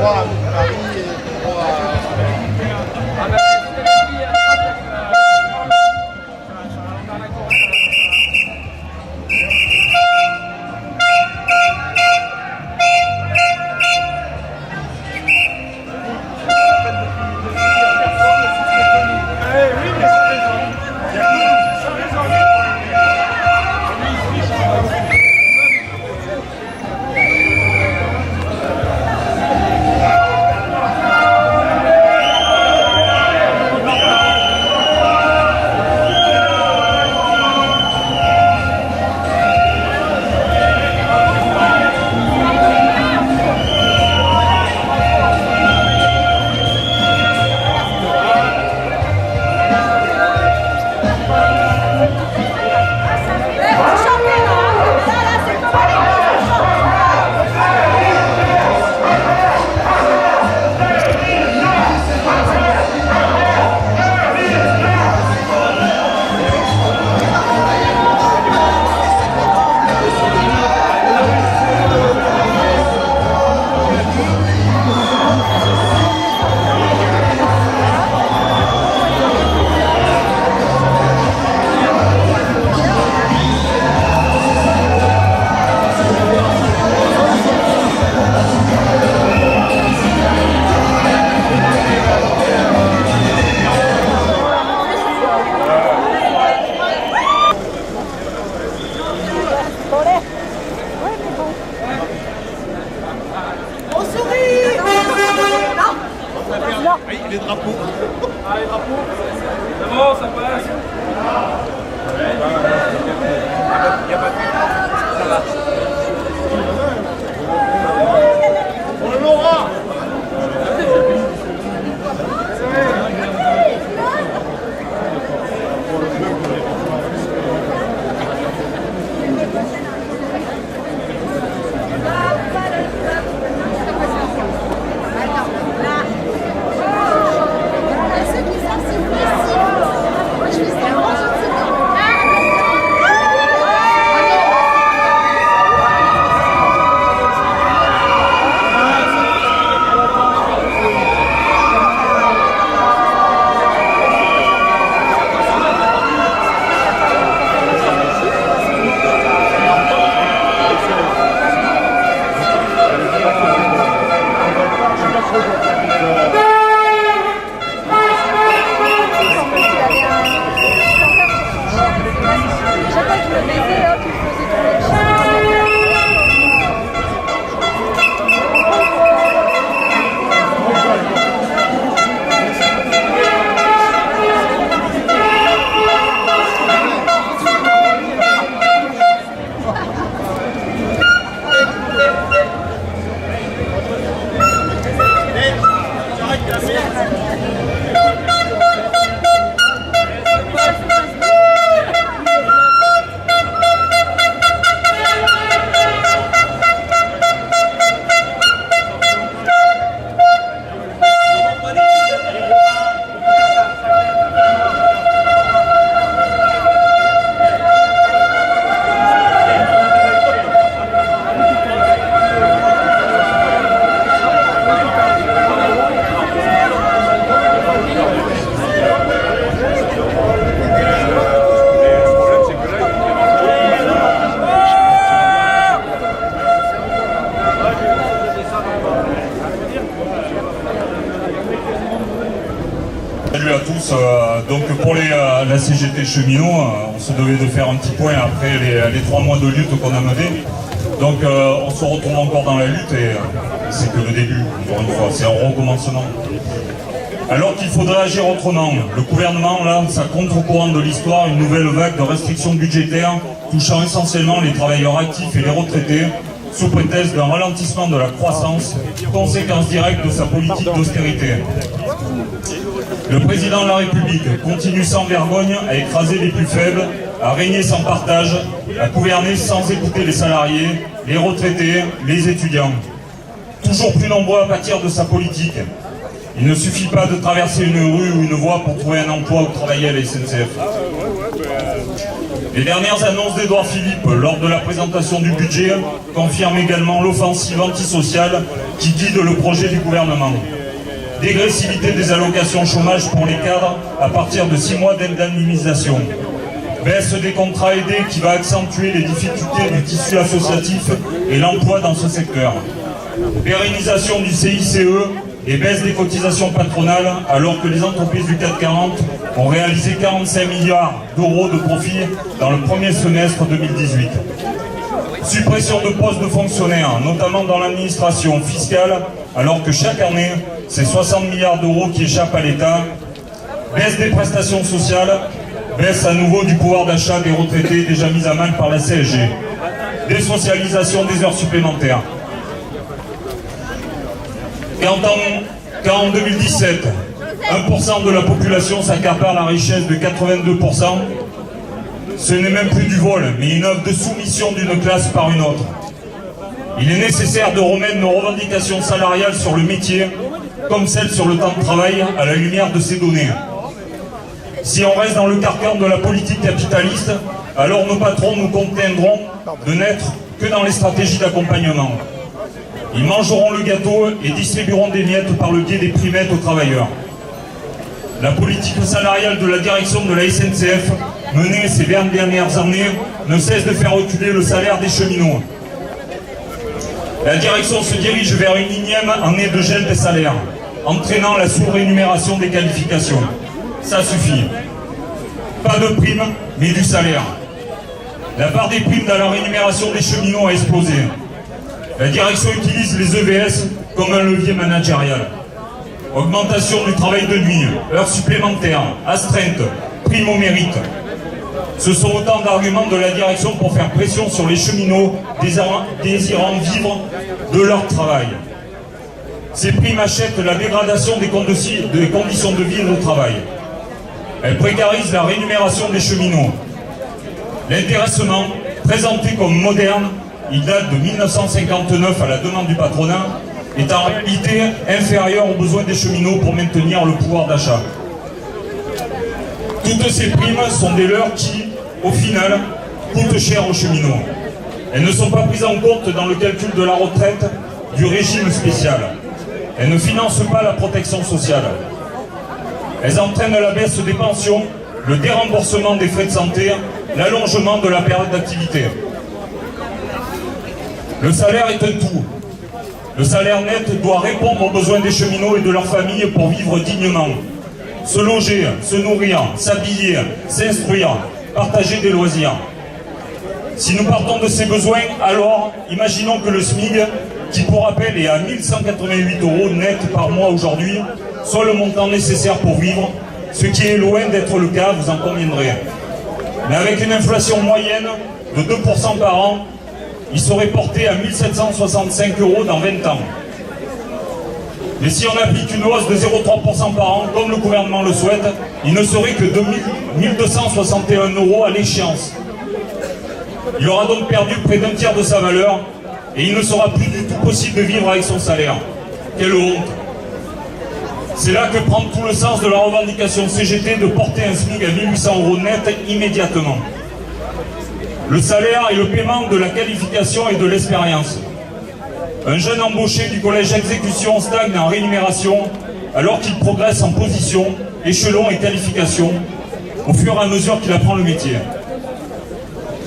à Paris et pour les drapeaux. Ah, les drapeaux. C'est bon, ça passe. Il n'y a pas de but. Ça va. On l'aura. Salut à tous. Donc pour la CGT cheminot, on se devait de faire un petit point après les 3 mois de lutte qu'on a menés. Donc on se retrouve encore dans la lutte et c'est que le début, encore une fois, c'est un recommencement. Alors qu'il faudrait agir autrement, le gouvernement lance à contre-courant de l'histoire une nouvelle vague de restrictions budgétaires touchant essentiellement les travailleurs actifs et les retraités, sous prétexte d'un ralentissement de la croissance, conséquence directe de sa politique d'austérité. Le président de la République continue sans vergogne à écraser les plus faibles, à régner sans partage, à gouverner sans écouter les salariés, les retraités, les étudiants. Toujours plus nombreux à pâtir de sa politique. Il ne suffit pas de traverser une rue ou une voie pour trouver un emploi ou travailler à la SNCF. Les dernières annonces d'Édouard Philippe lors de la présentation du budget confirment également l'offensive antisociale qui guide le projet du gouvernement. Dégressivité des allocations chômage pour les cadres à partir de 6 mois d'indemnisation. Baisse des contrats aidés qui va accentuer les difficultés du tissu associatif et l'emploi dans ce secteur. Pérennisation du CICE et baisse des cotisations patronales alors que les entreprises du CAC 40 ont réalisé 45 milliards d'euros de profit dans le premier semestre 2018. Suppression de postes de fonctionnaires, notamment dans l'administration fiscale, alors que chaque année, c'est 60 milliards d'euros qui échappent à l'État. Baisse des prestations sociales, baisse à nouveau du pouvoir d'achat des retraités déjà mis à mal par la CSG. Désocialisation des heures supplémentaires. Quand en 2017, 1% de la population s'accapare la richesse de 82%, ce n'est même plus du vol, mais une œuvre de soumission d'une classe par une autre. Il est nécessaire de remettre nos revendications salariales sur le métier, comme celles sur le temps de travail, à la lumière de ces données. Si on reste dans le carcan de la politique capitaliste, alors nos patrons nous contraindront de n'être que dans les stratégies d'accompagnement. Ils mangeront le gâteau et distribueront des miettes par le biais des primettes aux travailleurs. La politique salariale de la direction de la SNCF, menée ces 20 dernières années, ne cesse de faire reculer le salaire des cheminots. La direction se dirige vers une énième année de gel des salaires, entraînant la sous-rémunération des qualifications. Ça suffit. Pas de primes, mais du salaire. La part des primes dans la rémunération des cheminots a explosé. La direction utilise les EVS comme un levier managérial. Augmentation du travail de nuit, heures supplémentaires, astreintes, primes au mérite. Ce sont autant d'arguments de la direction pour faire pression sur les cheminots désirant vivre de leur travail. Ces primes achètent la dégradation des conditions de vie et de travail. Elles précarisent la rémunération des cheminots. L'intéressement, présenté comme moderne, il date de 1959 à la demande du patronat, est en réalité inférieur aux besoins des cheminots pour maintenir le pouvoir d'achat. Toutes ces primes sont des leurs qui, au final, coûtent cher aux cheminots. Elles ne sont pas prises en compte dans le calcul de la retraite du régime spécial. Elles ne financent pas la protection sociale. Elles entraînent la baisse des pensions, le déremboursement des frais de santé, l'allongement de la période d'activité. Le salaire est un tout. Le salaire net doit répondre aux besoins des cheminots et de leurs familles pour vivre dignement. Se loger, se nourrir, s'habiller, s'instruire, partager des loisirs. Si nous partons de ces besoins, alors imaginons que le SMIC, qui pour rappel est à 1 188 € net par mois aujourd'hui, soit le montant nécessaire pour vivre, ce qui est loin d'être le cas, vous en conviendrez. Mais avec une inflation moyenne de 2% par an, il serait porté à 1 765 € dans 20 ans. Et si on applique une hausse de 0,3% par an, comme le gouvernement le souhaite, il ne serait que de 1 261 € à l'échéance. Il aura donc perdu près d'un tiers de sa valeur et il ne sera plus du tout possible de vivre avec son salaire. Quelle honte! C'est là que prend tout le sens de la revendication CGT de porter un SMIC à 1 800 € net immédiatement. Le salaire est le paiement de la qualification et de l'expérience. Un jeune embauché du collège exécution stagne en rémunération alors qu'il progresse en position, échelon et qualification au fur et à mesure qu'il apprend le métier.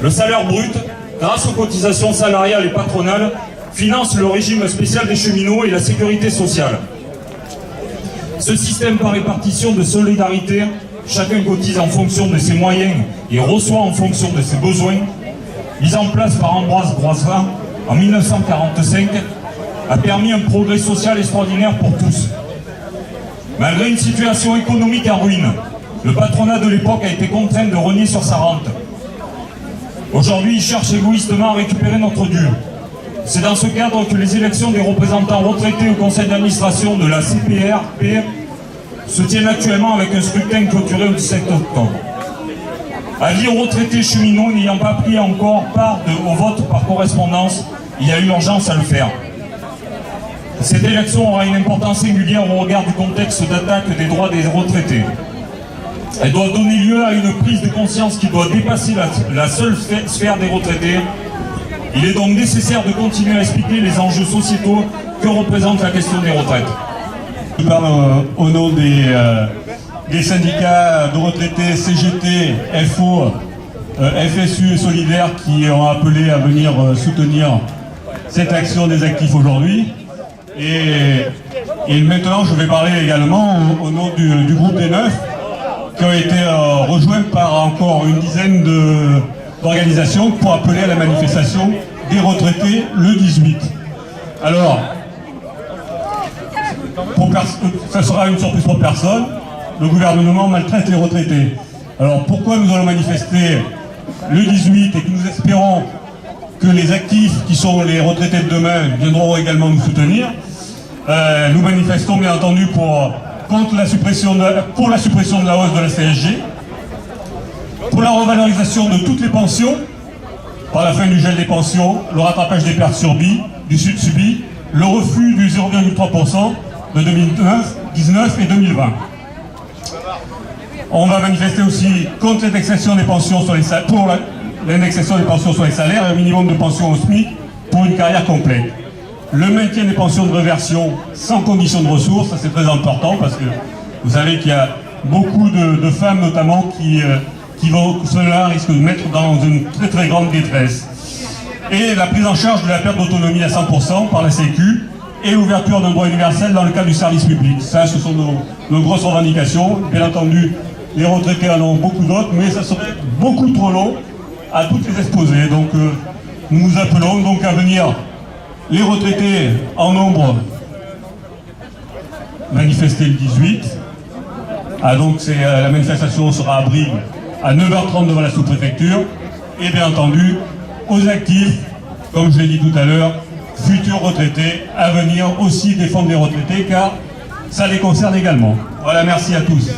Le salaire brut, grâce aux cotisations salariales et patronales, finance le régime spécial des cheminots et la sécurité sociale. Ce système par répartition de solidarité, chacun cotise en fonction de ses moyens et reçoit en fonction de ses besoins, mis en place par Ambroise Croizat en 1945, a permis un progrès social extraordinaire pour tous. Malgré une situation économique en ruine, le patronat de l'époque a été contraint de renier sur sa rente. Aujourd'hui, il cherche égoïstement à récupérer notre dû. C'est dans ce cadre que les élections des représentants retraités au conseil d'administration de la CPRP se tiennent actuellement avec un scrutin clôturé au 17 octobre. Avis aux retraités cheminots n'ayant pas pris encore part au vote par correspondance, il y a eu urgence à le faire. Cette élection aura une importance singulière au regard du contexte d'attaque des droits des retraités. Elle doit donner lieu à une prise de conscience qui doit dépasser la seule sphère des retraités. Il est donc nécessaire de continuer à expliquer les enjeux sociétaux que représente la question des retraites. Je parle au nom des syndicats de retraités CGT, FO, FSU et Solidaires qui ont appelé à venir soutenir cette action des actifs aujourd'hui. Et maintenant, je vais parler également au nom du groupe des 9 qui ont été rejoints par encore une dizaine d'organisations pour appeler à la manifestation des retraités le 18. Alors, ça sera une surprise pour personne, le gouvernement maltraite les retraités. Alors pourquoi nous allons manifester le 18 et que nous espérons que les actifs qui sont les retraités de demain viendront également nous soutenir? Nous manifestons bien entendu pour la suppression de la hausse de la CSG, pour la revalorisation de toutes les pensions, par la fin du gel des pensions, le rattrapage des pertes subies, le refus du 0,3% de 2019 et 2020. On va manifester aussi contre l'indexation des pensions sur les salaires, pour l'indexation des pensions sur les salaires et un minimum de pension au SMIC pour une carrière complète. Le maintien des pensions de réversion sans condition de ressources, ça c'est très important parce que vous savez qu'il y a beaucoup de femmes notamment cela risque de mettre dans une très très grande détresse. Et la prise en charge de la perte d'autonomie à 100% par la Sécu et l'ouverture d'un droit universel dans le cadre du service public. Ça, ce sont nos grosses revendications. Bien entendu, les retraités en ont beaucoup d'autres, mais ça serait beaucoup trop long à toutes les exposer. Donc nous nous appelons donc à venir les retraités en nombre manifester le 18. Donc la manifestation sera à Brive à 9h30 devant la sous-préfecture. Et bien entendu, aux actifs, comme je l'ai dit tout à l'heure, futurs retraités, à venir aussi défendre les retraités, car ça les concerne également. Voilà, merci à tous.